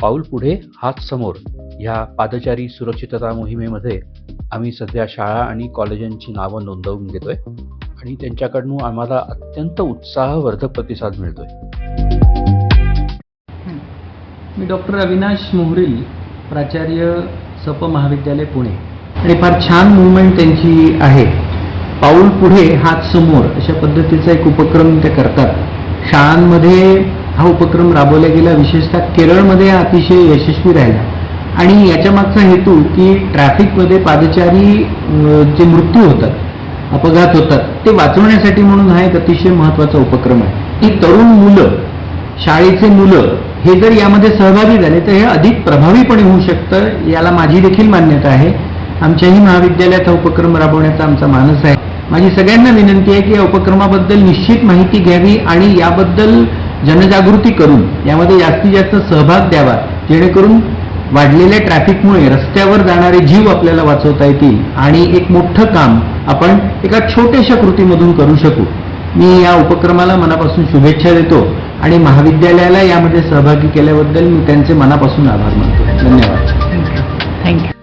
पाऊल पुढे हात समोर ह्या पादचारी सुरक्षितता मोहिमेमध्ये आम्ही सध्या शाळा आणि कॉलेजांची नावं नोंदवून घेतोय आणि त्यांच्याकडून आम्हाला अत्यंत उत्साहवर्धक प्रतिसाद मिळतोय. मी डॉक्टर अविनाश मोहरील, प्राचार्य सप महाविद्यालय पुणे. आणि फार छान मुवमेंट त्यांची आहे. पाऊल पुढे हात समोर अशा पद्धतीचा एक उपक्रम ते करतात. शाळांमध्ये हा उपक्रम राबवला गेला, विशेषतः केरळमध्ये हा अतिशय यशस्वी राहिला. आणि याच्या मागचा हेतू की ट्रॅफिकमध्ये पादचारी जे मृत्यू होतात, अपघात होतात, ते वाचवण्यासाठी म्हणून हा एक अतिशय महत्त्वाचा उपक्रम आहे. ही तरुण मुलं, शाळेचे मुलं हे जर यामध्ये सहभागी झाले तर हे अधिक प्रभावीपणे होऊ शकतं, याला माझी देखील मान्यता आहे. आमच्याही महाविद्यालयात हा उपक्रम राबवण्याचा आमचा मानस आहे. माझी सगळ्यांना विनंती आहे की या उपक्रमाबद्दल निश्चित माहिती घ्यावी आणि याबद्दल जनजागृती करून यामध्ये जास्तीत जास्त सहभाग द्यावा, जेणेकरून वाढलेल्या ट्रॅफिकमुळे रस्त्यावर जाणारे जीव आपल्याला वाचवता येतील आणि एक मोठं काम आपण एका छोट्याशा कृतीमधून करू शकू. मी या उपक्रमाला मनापासून शुभेच्छा देतो आणि महाविद्यालयाला यामध्ये सहभागी केल्याबद्दल मी त्यांचे मनापासून आभार मानतो. धन्यवाद. थँक्यू.